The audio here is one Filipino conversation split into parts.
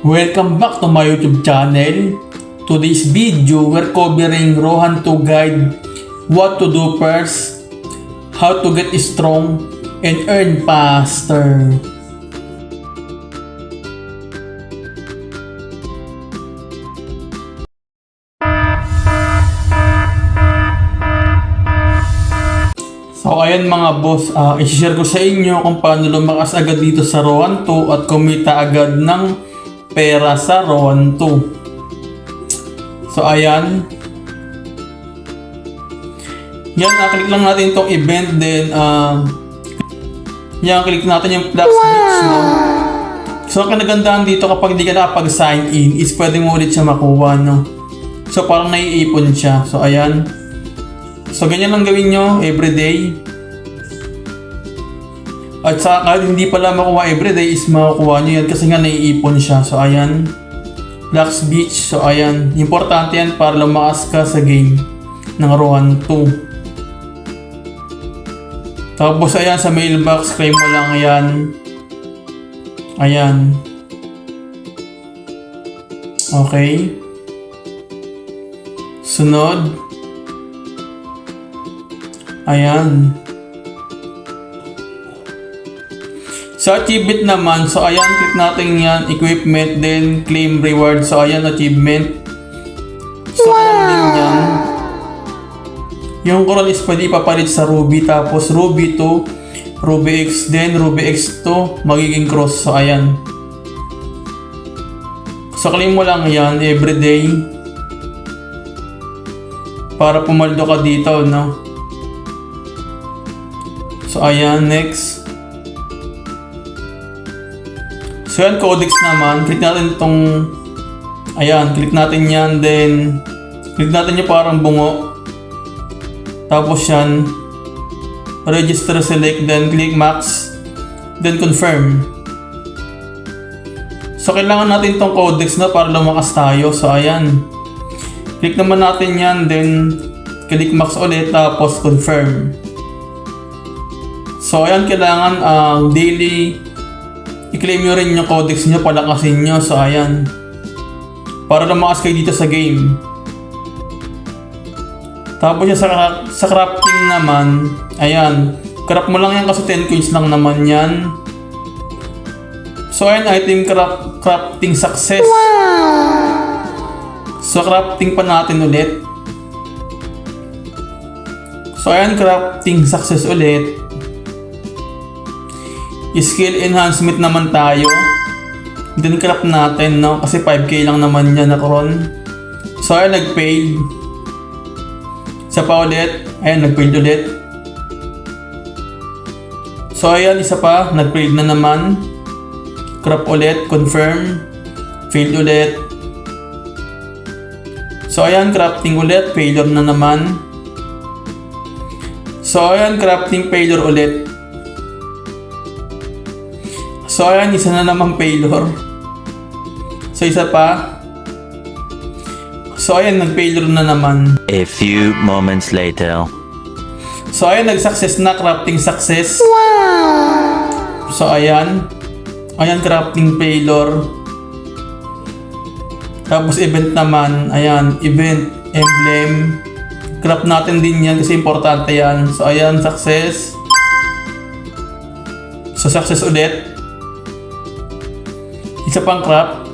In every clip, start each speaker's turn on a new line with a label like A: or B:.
A: Welcome back to my YouTube channel. Today's video, we're covering Rohan 2 guide, what to do first, how to get strong, and earn faster. So ayan mga boss, i-share ko sa inyo kung paano lumakas agad dito sa Rohan 2 at kumita agad ng pera sa Rohan 2. So ayan. Yan, click lang natin itong event, then yan, click natin yung plus switch, no? So ang kinagandaan dito kapag di ka nakapag-sign in is pwede mo ulit siya makuha, no? So parang naiipon siya. So ayan. So ganyan lang gawin nyo everyday. At sa kahit hindi pala makuha everyday is makukuha nyo yan kasi nga naiipon siya. So ayan. Lux Beach. So ayan. Importante yan para lumakas ka sa game ng Rohan 2. Tapos ayan sa mailbox, claim mo lang yan. Ayan. Okay. Sunod. Ayan. Sa achievement naman, so ayan, click natin yan, equipment, then claim reward. So ayan, achievement. So ayan din yan. Yung coral is pwede ipapalit sa Ruby, tapos Ruby 2, Ruby X, then Ruby X2, magiging cross. So ayan. So claim mo lang yan everyday para pumaldo ka dito, no? So ayan, next. So yan, codex naman. Click natin itong, ayan, click natin yan, then click natin yung parang bungo. Tapos yan, register, select, then click max, then confirm. So kailangan natin itong codex na para lumakas tayo. So ayan, click naman natin yan, then click max ulit, tapos confirm. So ayan, kailangan daily i-claim nyo rin yung codex nyo, palakasin nyo. So ayan, para lumakas kayo dito sa game. Tapos yung sa crafting naman, ayan, craft mo lang yan kasi 10 coins lang naman yan. So ayan, item crafting success. So crafting pa natin ulit. So ayan, crafting success ulit. Skill enhancement naman tayo. Then craft natin, no? Kasi 5k lang naman yan na cron. So ayan, nag-fail. Isa pa ulit. Ayan, nag-fail ulit. So ayan, isa pa. Nag-fail na naman. Craft ulit. Confirm. Fail ulit. So ayan, crafting ulit. Failure na naman. So ayan, crafting failure ulit. So ayan, isa na namang failure. So isa pa. So ayan, nag-failure na naman.
B: A few moments later.
A: So ayan, nag-success na, crafting success. So ayan. Ayan, crafting failure. Tapos event naman. Ayan, event, emblem. Craft natin din yan kasi importante yan. So ayan, success. So success ulit. Isa pang craft.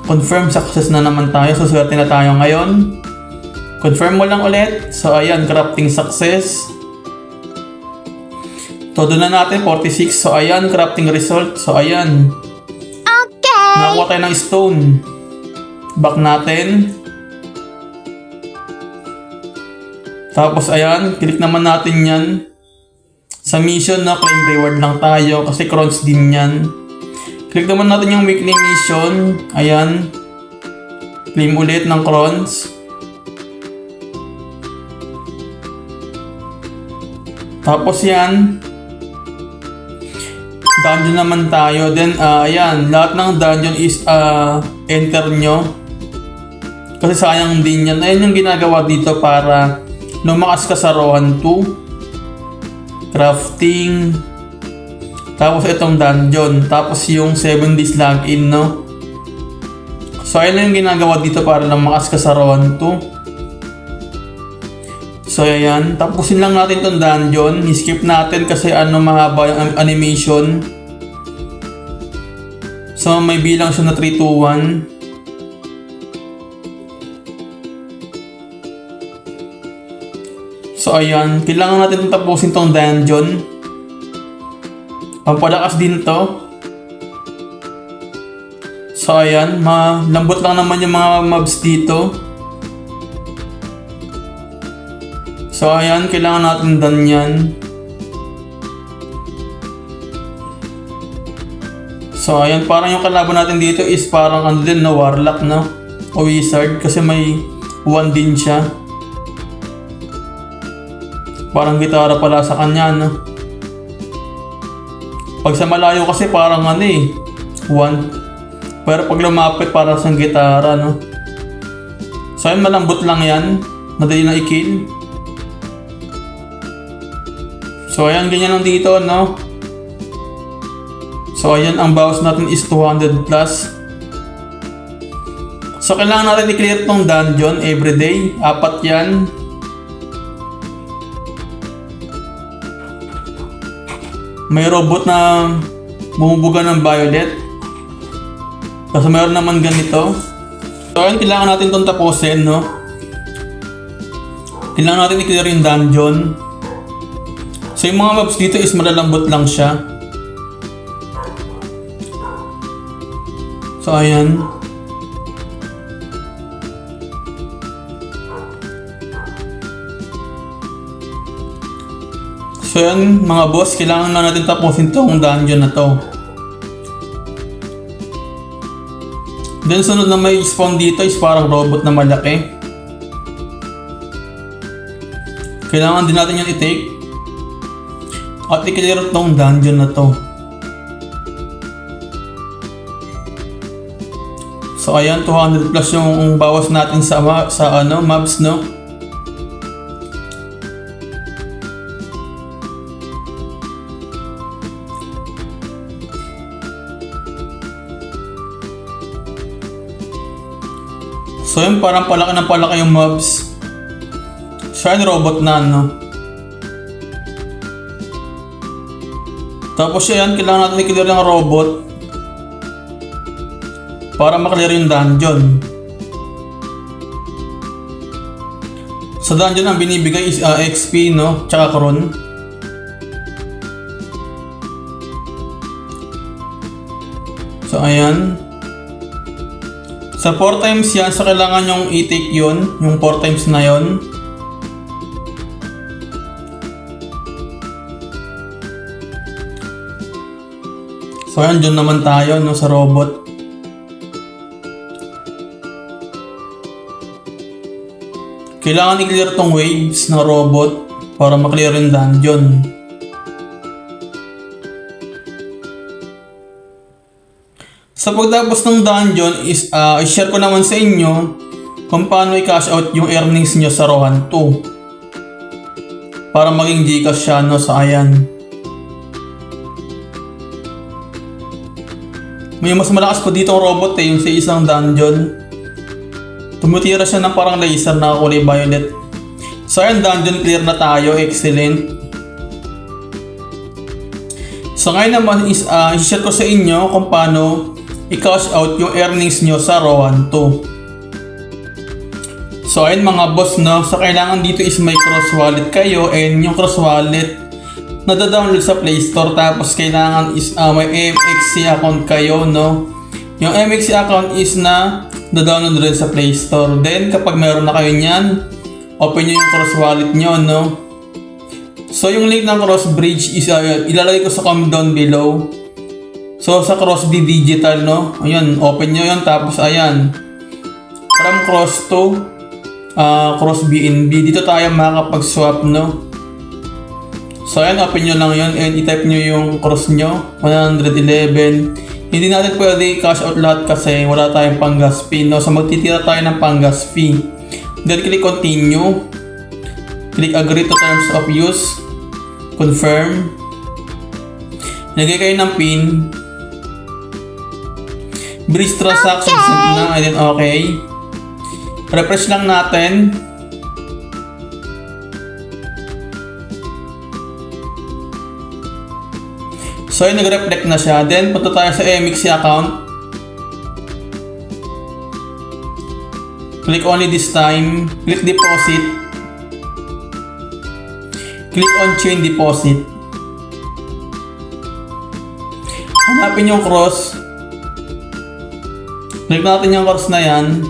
A: Confirm success na naman tayo. So swerte na tayo ngayon. Confirm mo lang ulit. So ayan, crafting success. Todo na natin, 46. So ayan, crafting result. So ayan. Okay. Nakakuha tayo ng stone. Back natin. Tapos ayan, click naman natin yan. Sa mission na claim reward lang tayo kasi crowns din yan. Click naman natin yung weekly mission. Ayan. Claim ulit ng crowns. Tapos yan. Dungeon naman tayo. Then, ayan. Lahat ng dungeon is enter nyo. Kasi sayang din yan. Ayan yung ginagawa dito para lumakas ka sa Rohan 2. Crafting. Tapos itong dungeon. Tapos yung 7 days login, no? So ayun lang yung ginagawa dito para lang makas ka sa Rohan 2. So ayan, tapusin lang natin itong dungeon. I-skip natin kasi mahaba yung animation. So may bilang siya na 3, 2, 1. So ayan, kailangan natin itong tapusin itong dungeon. Pampalakas din to. So ayan, malambot lang naman yung mga mobs dito. So ayan, kailangan natin done yan. So ayan, parang yung kalaban natin dito is parang din na warlock, no? O wizard kasi may 1 din siya. Parang gitara pala sa kanya, no? Pag sa malayo kasi parang 1. Pero pag lumapit para sa gitara, no? So ayan, malambot lang yan. Madali na i-kill. So ayan, ganyan lang dito, no? So ayan, ang bawas natin is 200 plus. So kailangan natin i-clear tong dungeon everyday. 4 yan. May robot na bumubuga ng violet. Kasi mayroon naman ganito. So ayun, kailangan natin itong tapusin, no? Kailangan natin i-clear yung dungeon. So yung mga mobs dito is malalambot lang siya. So ayan. So yan mga boss, kailangan na natin tapusin itong dungeon na to. Then sunod na may spawn dito is parang robot na malaki. Kailangan din natin yan i-take. At i-clear itong dungeon na to. So ayan, 200 plus yung bawas natin sa mobs, no? So yun, parang palaki ng palaki yung mobs. So yun, robot na, no? Tapos yan, kailangan natin i-clear yung robot para maklear yung dungeon. Sa dungeon ang binibigay is XP, no? Tsaka Kron. So ayan. Sa 4 times yan, so kailangan yung i-take yun, yung 4 times na yun. So ayan, dyan naman tayo, no, sa robot. Kailangan i-clear tong waves ng robot para maklear yung dungeon. Sa pagtapos ng dungeon is i-share ko naman sa inyo kung paano i-cash out yung earnings nyo sa Rohan 2 para maging Gcash siya, no? So ayan, may mas malakas pa dito ang robot yung sa isang dungeon. Tumutira siya ng parang laser na kulay violet. So ayan, dungeon clear na tayo, excellent. So ngayon naman is i-share ko sa inyo kung paano i-cash out yung earnings nyo sa Rohan 2. So ayun mga boss, no? So kailangan dito is may cross wallet kayo, and yung cross wallet nada-download sa Play Store. Tapos kailangan is may MXC account kayo, no? Yung MXC account is na-download rin sa Play Store. Then kapag meron na kayo niyan, open nyo yung cross wallet nyo, no? So yung link ng cross bridge is ilalagay ko sa comment down below. So sa Crossd Digital, no? Ayun, open nyo yun. Tapos ayan, from Cross to Cross BNB, dito tayo makakapag-swap, no? So ayan, open nyo lang yun and i-type nyo yung cross nyo, 111. Hindi natin pwede cash out lahat kasi wala tayong pang-gas fee, no? So magtitira tayo ng pang-gas fee. Then click continue, click agree to terms of use, confirm. Lagay kayo ng pin. Bridge transaction sent na. And then okay. Refresh lang natin. So yun, nag-reflect na siya. Then punta tayo sa MXC account. Click only this time. Click deposit. Click on chain deposit. Hanapin yung cross. Click natin yung cross na yan.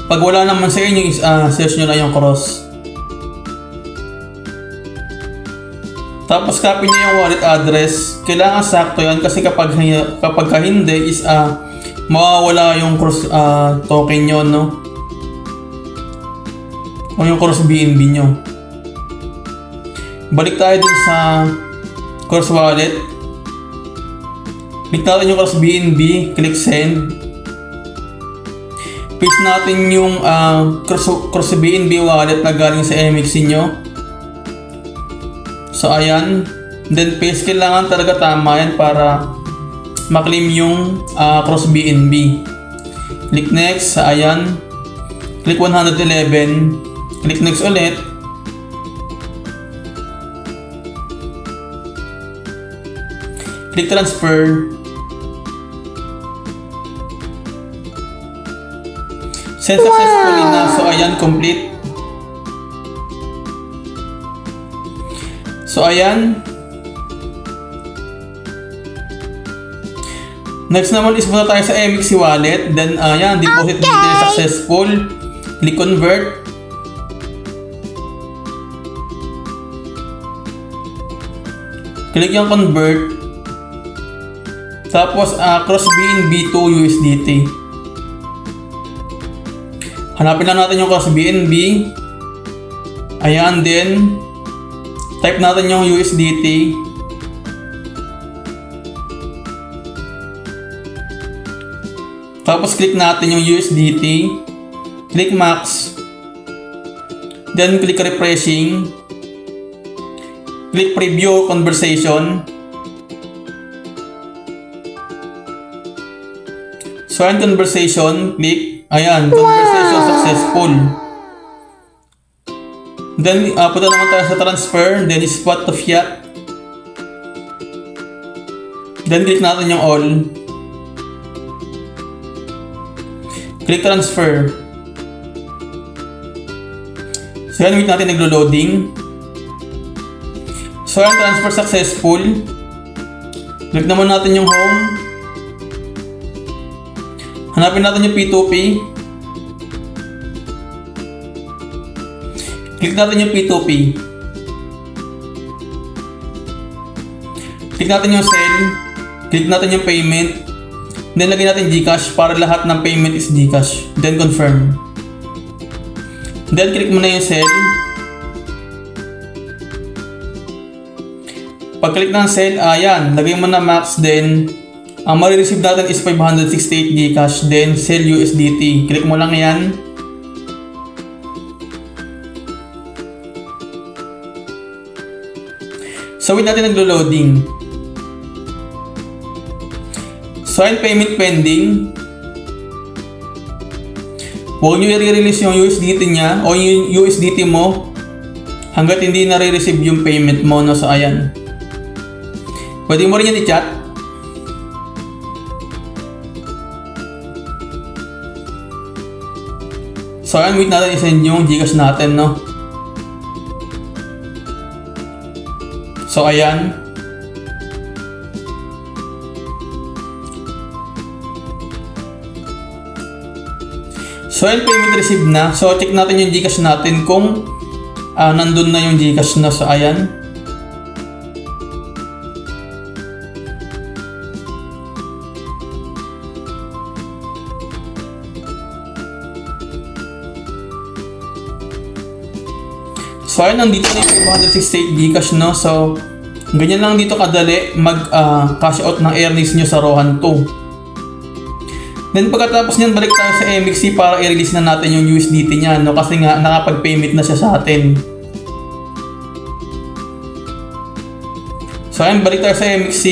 A: Pag wala naman sa inyo, search nyo lang yung cross. Tapos copy nyo yung wallet address. Kailangan sakto yan kasi kapag hindi is mawawala yung cross token nyo, no? O yung cross BNB nyo. Balik tayo dun sa cross wallet. Click natin yung cross BNB. Click send. Paste natin yung cross BNB wallet na galing sa MXC nyo. So ayan. Then paste, kailangan talaga tama yan para maklaim yung cross BNB. Click next. Ayan. Click 111. Click next ulit. Click transfer. Send successfully na. So ayan, complete. So ayan. Next naman is punta tayo sa MXC wallet. Then ayan, deposit details successful. Click convert. Click yung convert. Tapos cross BNB to USDT. Hanapin lang natin yung cross BNB. Ayan, then type natin yung USDT. Tapos click natin yung USDT. Click max. Then click refreshing. Click preview conversation. So ayan, conversation. Click. Ayan, conversation successful. Then punta naman tayo sa transfer. Then spot to fiat. Then click natin yung all. Click transfer. So yan, wait natin, naglo-loading. So yan, transfer successful. Click naman natin yung home. Hanapin natin yung P2P. Click natin yung P2P. Click natin yung sell. Click natin yung payment. Then lagyan natin GCash para lahat ng payment is GCash. Then confirm. Then click mo na yung sell. Pag click ng sell, ayan, lagay mo na max. Then ang marireceive natin is 568 GCash. Then sell USDT. Click mo lang yan. So wait natin, naglo-loading. So ayun, payment pending. Huwag nyo i-release yung USDT niya o yung USDT mo hanggat hindi na-receive yung payment mo, no? So ayan, pwede mo rin yan i-chat. So ayan, wait natin, isend yung GCash natin, no? So ayan. So ayan, payment received na. So check natin yung GCash natin kung nandun na yung GCash na. So ayan. So ayun, nandito na yung 568 GCash, no? So ganyan lang dito kadali mag-cash out ng earnings nyo sa Rohan 2. Then pagkatapos nyan, balik tayo sa MXC para i-release na natin yung USDT niya, no? Kasi nga nakapag-payment na siya sa atin. So ayan, balik tayo sa MXC.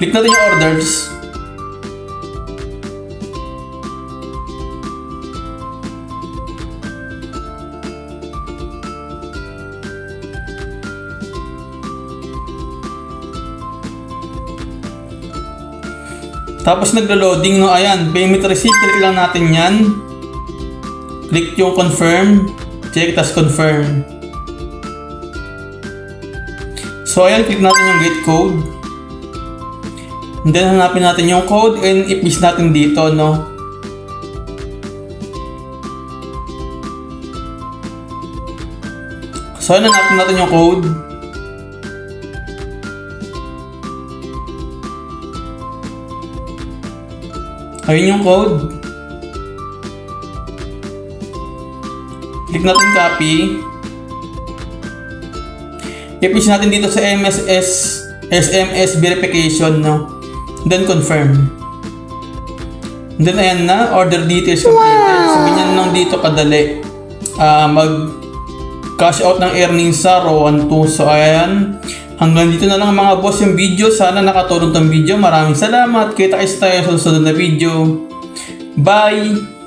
A: Click natin yung orders. Tapos naglo-loading, no? Ayan, payment receipt, click lang natin yan. Click yung confirm, check, tas confirm. So ayan, click natin yung get code. And then hanapin natin yung code and i-paste natin dito, no? So ayan, hanapin natin yung code. Ayun yung code. Click natin copy. I-paste natin dito sa SMS verification, no? Then confirm. Then ayan na, order details completed. So ganyan lang dito kadali. Mag cash out ng earnings sa RO1 2. So ayan. Hanggang dito na lang mga boss yung video. Sana nakatulong tong video. Maraming salamat. Kita-kits tayo sa susunod na video. Bye!